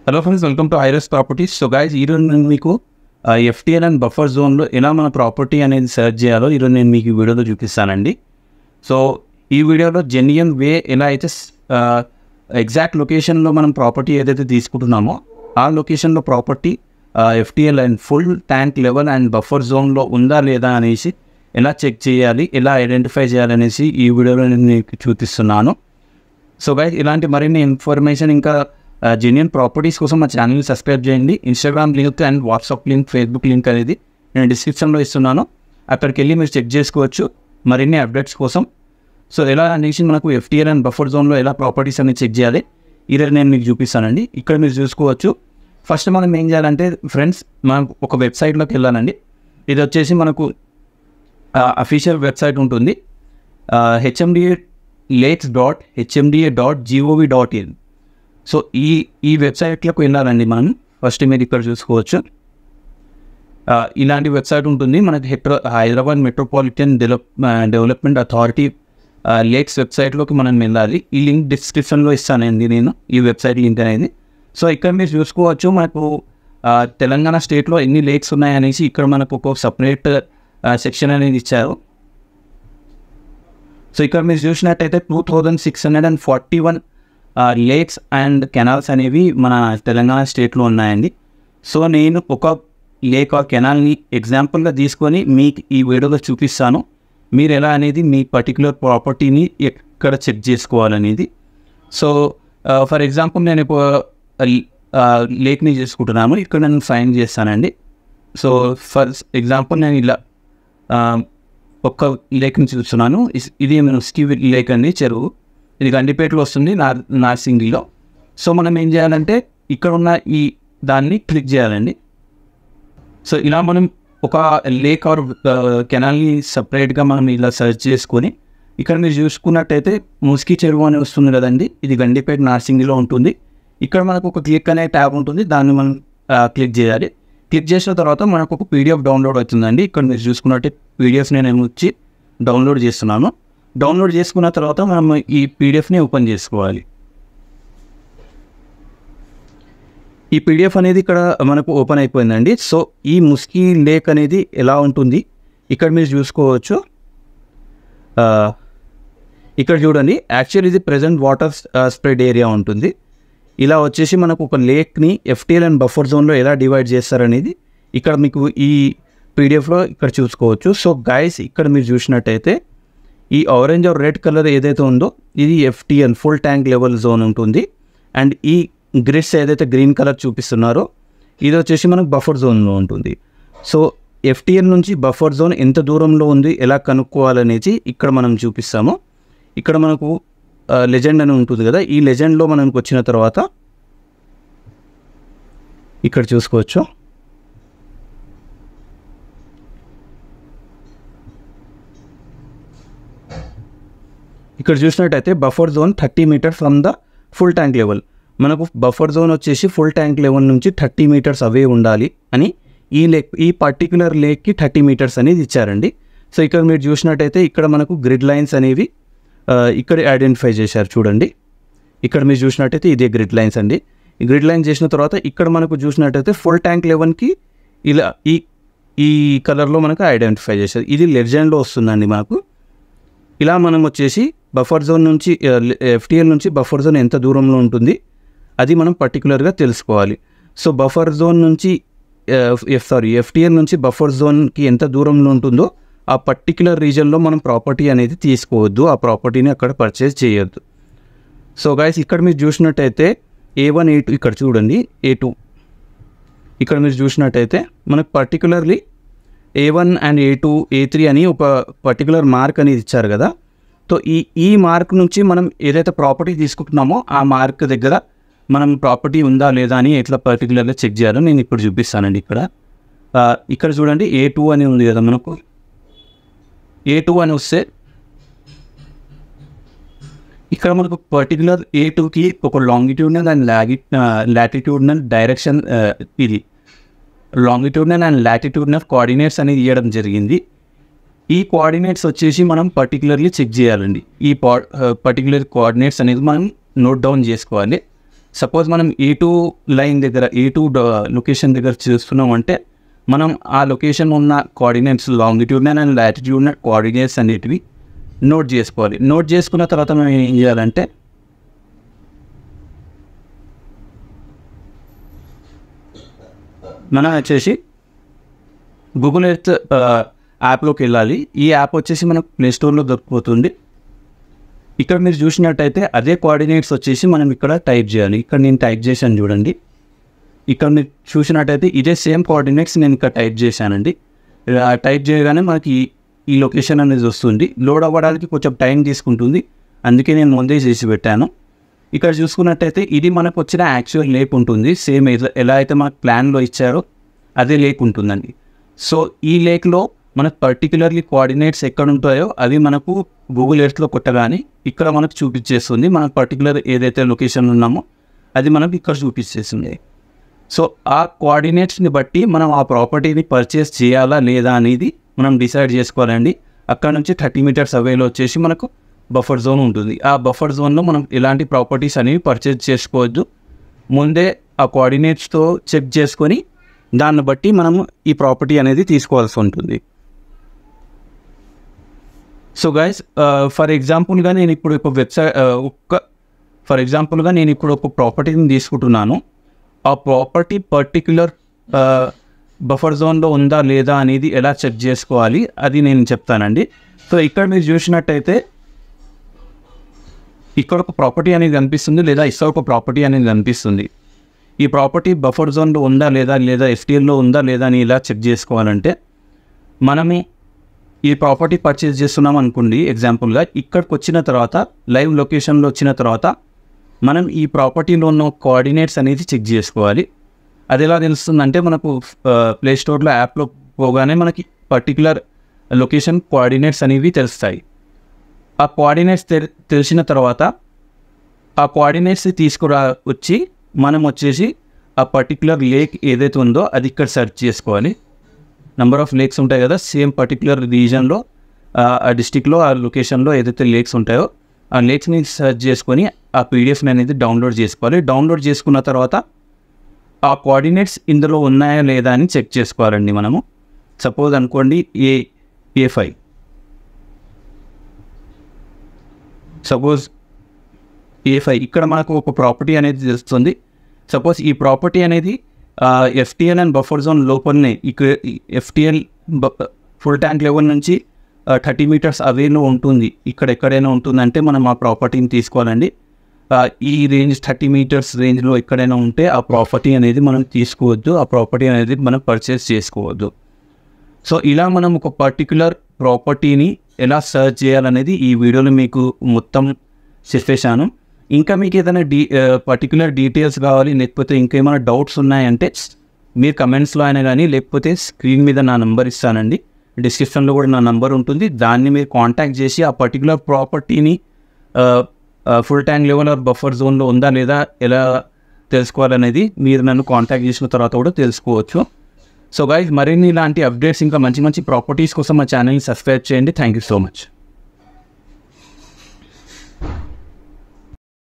Hello friends, welcome to ఐరస్ properties. So guys, ఈరోజు నేను మీకు ఎఫ్టీఎల్ అండ్ బఫర్ జోన్లో ఎలా మన ప్రాపర్టీ అనేది సెర్చ్ చేయాలో ఈరోజు నేను మీకు ఈ వీడియోలో చూపిస్తానండి. సో ఈ వీడియోలో జెన్యున్ వే ఎలా అయితే ఎగ్జాక్ట్ లొకేషన్లో మనం ప్రాపర్టీ ఏదైతే తీసుకుంటున్నామో ఆ లొకేషన్లో property FTL and full tank level and buffer జోన్లో ఉందా లేదా అనేసి ఎలా చెక్ చేయాలి, ఎలా ఐడెంటిఫై చేయాలనేసి ఈ వీడియోలో నేను మీకు చూపిస్తున్నాను. సో గైస్, ఇలాంటి మరిన్ని ఇన్ఫర్మేషన్ ఇంకా జెన్యున్ ప్రాపర్టీస్ కోసం మా ఛానల్ని సబ్స్క్రైబ్ చేయండి. Instagram link and WhatsApp link, Facebook link అనేది నేను డిస్క్రిప్షన్లో ఇస్తున్నాను. అక్కడికి వెళ్ళి మీరు చెక్ చేసుకోవచ్చు మరిన్ని అప్డేట్స్ కోసం. సో ఎలా అనేసి మనకు ఎఫ్టీఎల్ అండ్ బఫర్ జోన్లో ఎలా ప్రాపర్టీస్ అనేది చెక్ చేయాలి ఈరోజు నేను మీకు చూపిస్తానండి. ఇక్కడ మీరు చూసుకోవచ్చు. ఫస్ట్ మనం ఏం చేయాలంటే ఫ్రెండ్స్, మనం ఒక వెబ్సైట్లోకి వెళ్ళాలండి. ఇది వచ్చేసి మనకు అఫీషియల్ వెబ్సైట్ ఉంటుంది, hmdalakes.hmda.gov.in. సో ఈ వెబ్సైట్లోకి వెళ్ళాలండి మనం. ఫస్ట్ మీరు ఇక్కడ చూసుకోవచ్చు, ఇలాంటి వెబ్సైట్ ఉంటుంది మనకి. Hyderabad metropolitan development authority lakes వెబ్సైట్లోకి మనం వెళ్ళాలి. ఈ లింక్ డిస్క్రిప్షన్లో ఇస్తానండి నేను, ఈ వెబ్సైట్ లింక్ అనేది. సో ఇక్కడ మీరు చూసుకోవచ్చు మనకు తెలంగాణ స్టేట్లో ఎన్ని లేక్స్ ఉన్నాయనేసి ఇక్కడ మనకు ఒక సపరేట్ సెక్షన్ అనేది ఇచ్చారు. సో ఇక్కడ మీరు చూసినట్టయితే 2641 లేక్స్ అండ్ కెనాల్స్ అనేవి మన తెలంగాణ స్టేట్లో ఉన్నాయండి. సో నేను ఒక లేక్ ఆర్ కెనాల్ని ఎగ్జాంపుల్గా తీసుకొని మీకు ఈ వీడియోలో చూపిస్తాను. మీరు ఎలా అనేది మీ పర్టికులర్ ప్రాపర్టీని ఎక్కడ చెక్ చేసుకోవాలనేది. సో ఫర్ ఎగ్జాంపుల్ నేను ఒక లేక్ని చేసుకుంటున్నాను. ఇక్కడ నేను ఫైన్ చేస్తానండి. సో ఫర్ ఎగ్జాంపుల్ నేను ఇలా ఒక్క లేక్ని చూస్తున్నాను. ఇది స్కీ లేక్ అండి, చెరువు. ఇది గండిపేటలో వస్తుంది, నార్సింగిలో. సో మనం ఏం చేయాలంటే ఇక్కడ ఉన్న ఈ దాన్ని క్లిక్ చేయాలండి. సో ఇలా మనం ఒక లేక్ ఆర్ కెనాల్ని సపరేట్గా మనం ఇలా సెర్చ్ చేసుకొని ఇక్కడ మీరు చూసుకున్నట్టయితే ముస్కి చెరువు అని వస్తుంది కదండి. ఇది గండిపేట నార్సింగిలో ఉంటుంది. ఇక్కడ మనకు ఒక క్లిక్ అనే ట్యాబ్ ఉంటుంది, దాన్ని మనం క్లిక్ చేయాలి. క్లిక్ చేసిన తర్వాత మనకు ఒక పీడిఎఫ్ డౌన్లోడ్ అవుతుందండి. ఇక్కడ మీరు చూసుకున్నట్టే పీడిఎఫ్ నేను వచ్చి డౌన్లోడ్ చేస్తున్నాను. డౌన్లోడ్ చేసుకున్న తర్వాత మనం ఈ పీడిఎఫ్ని ఓపెన్ చేసుకోవాలి. ఈ పీడిఎఫ్ అనేది ఇక్కడ మనకు ఓపెన్ అయిపోయిందండి. సో ఈ ముస్కి లేక్ అనేది ఎలా ఉంటుంది ఇక్కడ మీరు చూసుకోవచ్చు. ఇక్కడ చూడండి, యాక్చువల్ ఇది ప్రెజెంట్ వాటర్ స్ప్రెడ్ ఏరియా ఉంటుంది. ఇలా వచ్చేసి మనకు ఒక లేక్ని ఎఫ్టీఎల్ అండ్ బఫర్ జోన్లో ఎలా డివైడ్ చేస్తారనేది ఇక్కడ మీకు ఈ పీడిఎఫ్లో ఇక్కడ చూసుకోవచ్చు. సో గైస్, ఇక్కడ మీరు చూసినట్టయితే ఈ ఆరెంజ్ ఆర్ రెడ్ కలర్ ఏదైతే ఉందో ఇది FTL full tank level zone ఉంటుంది. అండ్ ఈ గ్రిడ్స్ ఏదైతే గ్రీన్ కలర్ చూపిస్తున్నారో ఇది వచ్చేసి మనకు బఫర్ జోన్లో ఉంటుంది. సో ఎఫ్టీఎల్ నుంచి బఫర్ జోన్ ఎంత దూరంలో ఉంది ఎలా కనుక్కోవాలనేది ఇక్కడ మనం చూపిస్తాము. ఇక్కడ మనకు లెజెండ్ అని ఉంటుంది కదా, ఈ లెజెండ్లో మనకు వచ్చిన తర్వాత ఇక్కడ చూసుకోవచ్చు. ఇక్కడ చూసినట్టయితే buffer zone 30 metres from the full tank level. మనకు బఫర్ జోన్ వచ్చేసి ఫుల్ ట్యాంక్ లెవెల్ నుంచి 30 మీటర్స్ అవే ఉండాలి అని ఈ పర్టికులర్ లేక్కి 30 మీటర్స్ అనేది ఇచ్చారండి. సో ఇక్కడ మీరు చూసినట్టయితే ఇక్కడ మనకు గ్రిడ్ లైన్స్ అనేవి ఇక్కడ ఐడెంటిఫై చేశారు చూడండి. ఇక్కడ మీరు చూసినట్టయితే ఇదే గ్రిడ్ లైన్స్ అండి. ఈ గ్రిడ్ లైన్స్ చేసిన తర్వాత ఇక్కడ మనకు చూసినట్టయితే ఫుల్ ట్యాంక్ లెవెల్కి ఇలా ఈ కలర్లో మనకు ఐడెంటిఫై చేశారు. ఇది లెజెండ్లో వస్తుందండి మనకు. ఇలా మనం వచ్చేసి బఫర్ జోన్ నుంచి ఎఫ్టీఎల్ నుంచి బఫర్ జోన్ ఎంత దూరంలో ఉంటుంది అది మనం పర్టికులర్గా తెలుసుకోవాలి. సో బఫర్ జోన్ నుంచి ఎఫ్టీఎల్ నుంచి బఫర్ జోన్కి ఎంత దూరంలో ఉంటుందో ఆ పర్టికులర్ రీజన్లో మనం ప్రాపర్టీ అనేది తీసుకోవద్దు, ఆ ప్రాపర్టీని అక్కడ పర్చేజ్ చేయొద్దు. సో గైస్, ఇక్కడ మీరు చూసినట్టయితే A1 A2 ఇక్కడ చూడండి, A2 ఇక్కడ మీరు చూసినట్టయితే మనకు particularly A1 and A2 A3 అని ఒక పర్టికులర్ మార్క్ అనేది ఇచ్చారు కదా. సో ఈ మార్క్ నుంచి మనం ఏదైతే ప్రాపర్టీ తీసుకుంటున్నామో ఆ మార్క్ దగ్గర మనం ప్రాపర్టీ ఉందా లేదా అని ఎట్లా పర్టికులర్గా చెక్ చేయాలో నేను ఇప్పుడు చూపిస్తానండి. ఇక్కడ చూడండి, A2 అని ఉంది కదా, మనకు A2 అని వస్తే ఇక్కడ మనకు పర్టికులర్ A2కి ఒక లాంగిట్యూడ్నల్ అండ్ లాటిట్యూడ్నల్ డైరెక్షన్, ఇది లాంగిట్యూడ్నల్ అండ్ లాటిట్యూడ్నల్ కోఆర్డినేట్స్ అనేది ఇవ్వడం జరిగింది. ఈ కోఆర్డినేట్స్ వచ్చేసి మనం పర్టికులర్లీ చెక్ చేయాలండి. ఈ పర్టికులర్ కోఆర్డినేట్స్ అనేది మనం నోట్ డౌన్ చేసుకోవాలి. సపోజ్ మనం A2 లైన్ దగ్గర A2 లొకేషన్ దగ్గర చూస్తున్నాం అంటే మనం ఆ లొకేషన్ ఉన్న coordinates longitudinal and latitudinal coordinates అనేటివి నోట్ చేసుకోవాలి. నోట్ చేసుకున్న తర్వాత మనం ఏం చేయాలంటే మనం వచ్చేసి గూగుల్ ఎర్త్ యాప్లోకి వెళ్ళాలి. ఈ యాప్ వచ్చేసి మనకు ప్లేస్టోర్లో దొరికిపోతుంది. ఇక్కడ మీరు చూసినట్టయితే అదే కోఆర్డినేట్స్ వచ్చేసి మనం ఇక్కడ టైప్ చేయాలి. ఇక్కడ నేను టైప్ చేశాను చూడండి. ఇక్కడ మీరు చూసినట్టయితే ఇదే సేమ్ కోఆర్డినేట్స్ నేను ఇక్కడ టైప్ చేశానండి. టైప్ చేయగానే మనకి ఈ లొకేషన్ అనేది వస్తుంది. లోడ్ అవ్వడానికి కొంచెం టైం తీసుకుంటుంది, అందుకే నేను ముందే చేసి పెట్టాను. ఇక్కడ చూసుకున్నట్టయితే ఇది మనకు వచ్చిన యాక్చువల్ లేక్ ఉంటుంది. సేమ్ ఎలా అయితే మనకు ప్లాన్లో ఇచ్చారో అదే లేక్ ఉంటుందండి. సో ఈ లేక్లో మనకు పర్టికులర్లీ కోఆర్డినేట్స్ ఎక్కడ ఉంటాయో అవి మనకు గూగుల్ ఎర్త్లో కొట్టగానే ఇక్కడ మనకు చూపించేస్తుంది. మనకు పర్టికులర్ ఏదైతే లొకేషన్ ఉన్నామో అది మనకు ఇక్కడ చూపించేస్తుంది. సో ఆ కోఆర్డినేట్స్ని బట్టి మనం ఆ ప్రాపర్టీని పర్చేస్ చేయాలా లేదా అనేది మనం డిసైడ్ చేసుకోవాలండి. అక్కడ నుంచి 30 మీటర్స్ అవేలో వచ్చేసి మనకు బఫర్ జోన్ ఉంటుంది. ఆ బఫర్ జోన్లో మనం ఎలాంటి ప్రాపర్టీస్ అనేవి పర్చేస్ చేసుకోవద్దు. ముందే ఆ కోఆర్డినేట్స్తో చెక్ చేసుకొని దాన్ని బట్టి మనము ఈ ప్రాపర్టీ అనేది తీసుకోవాల్సి ఉంటుంది. సో గైస్, ఫర్ ఎగ్జాంపుల్గా నేను ఇప్పుడు ఒక ప్రాపర్టీని తీసుకుంటున్నాను. ఆ ప్రాపర్టీ పర్టిక్యులర్ బఫర్ జోన్లో ఉందా లేదా అనేది ఎలా చెక్ చేసుకోవాలి అది నేను చెప్తానండి. సో ఇక్కడ మీరు చూసినట్టయితే ఇక్కడ ఒక ప్రాపర్టీ అనేది కనిపిస్తుంది, లేదా ఇక్కడ ఒక ప్రాపర్టీ అనేది కనిపిస్తుంది. ఈ ప్రాపర్టీ బఫర్ జోన్లో ఉందా లేదా FTLలో ఉందా లేదా అని ఇలా చెక్ చేసుకోవాలంటే మనము ఈ ప్రాపర్టీ పర్చేస్ చేస్తున్నాం అనుకోండి. ఎగ్జాంపుల్గా ఇక్కడికి వచ్చిన తర్వాత లైవ్ లొకేషన్లో వచ్చిన తర్వాత మనం ఈ ప్రాపర్టీలో ఉన్న కోఆర్డినేట్స్ అనేది చెక్ చేసుకోవాలి. అది ఎలా తెలుస్తుందంటే మనకు ప్లేస్టోర్లో యాప్లో పోగానే మనకి పర్టికులర్ లొకేషన్ కోఆర్డినేట్స్ అనేవి తెలుస్తాయి. ఆ కోఆర్డినేట్స్ తెలిసిన తర్వాత ఆ కోఆర్డినేట్స్ వచ్చి మనం వచ్చేసి ఆ పర్టికులర్ లేక్ ఏదైతే ఉందో అది ఇక్కడ సెర్చ్ చేసుకోవాలి. నెంబర్ ఆఫ్ లేక్స్ ఉంటాయి కదా, సేమ్ పర్టికులర్ రీజన్లో ఆ డిస్టిక్లో ఆ లొకేషన్లో ఏదైతే లేక్స్ ఉంటాయో ఆ లేక్స్ని సెర్చ్ చేసుకొని ఆ పీడిఎఫ్ని అనేది డౌన్లోడ్ చేసుకోవాలి. డౌన్లోడ్ చేసుకున్న తర్వాత ఆ కోఆర్డినేట్స్ ఇందులో ఉన్నాయా లేదా అని చెక్ చేసుకోవాలండి. మనము సపోజ్ అనుకోండి A5, సపోజ్ A5 ఇక్కడ మనకు ఒక ప్రాపర్టీ అనేది తెలుస్తుంది. సపోజ్ ఈ ప్రాపర్టీ అనేది FTL అండ్ బఫర్ జోన్ లోపలనే ఇక్కడ FTL ఫుల్ ట్యాంక్ లెవెల్ నుంచి 30 మీటర్స్ అవేలో ఉంటుంది. ఇక్కడ ఎక్కడైనా ఉంటుందంటే మనం ఆ ప్రాపర్టీని తీసుకోవాలండి. ఈ రేంజ్ 30 మీటర్స్ రేంజ్లో ఎక్కడైనా ఉంటే ఆ ప్రాపర్టీ అనేది మనం తీసుకోవద్దు, ఆ ప్రాపర్టీ అనేది మనం పర్చేస్ చేసుకోవద్దు. సో ఇలా మనం ఒక పర్టికులర్ ప్రాపర్టీని ఎలా సర్చ్ చేయాలనేది ఈ వీడియోలో మీకు మొత్తం చెప్పేశాను. ఇంకా మీకు ఏదైనా పర్టికులర్ డీటెయిల్స్ కావాలి, లేకపోతే ఇంకేమైనా డౌట్స్ ఉన్నాయంటే మీరు కమెంట్స్లో అయినా కానీ, లేకపోతే స్క్రీన్ మీద నా నెంబర్ ఇస్తానండి, డిస్క్రిప్షన్లో కూడా నా నెంబర్ ఉంటుంది. దాన్ని మీరు కాంటాక్ట్ చేసి ఆ పర్టికులర్ ప్రాపర్టీని full tank level or buffer జోన్లో ఉందా లేదా ఎలా తెలుసుకోవాలనేది మీరు నన్ను కాంటాక్ట్ చేసిన తర్వాత కూడా తెలుసుకోవచ్చు. సో గైస్, మరిన్ని ఇలాంటి అప్డేట్స్ ఇంకా మంచి మంచి ప్రాపర్టీస్ కోసం మా ఛానల్ని సబ్స్క్రైబ్ చేయండి. Thank you so much.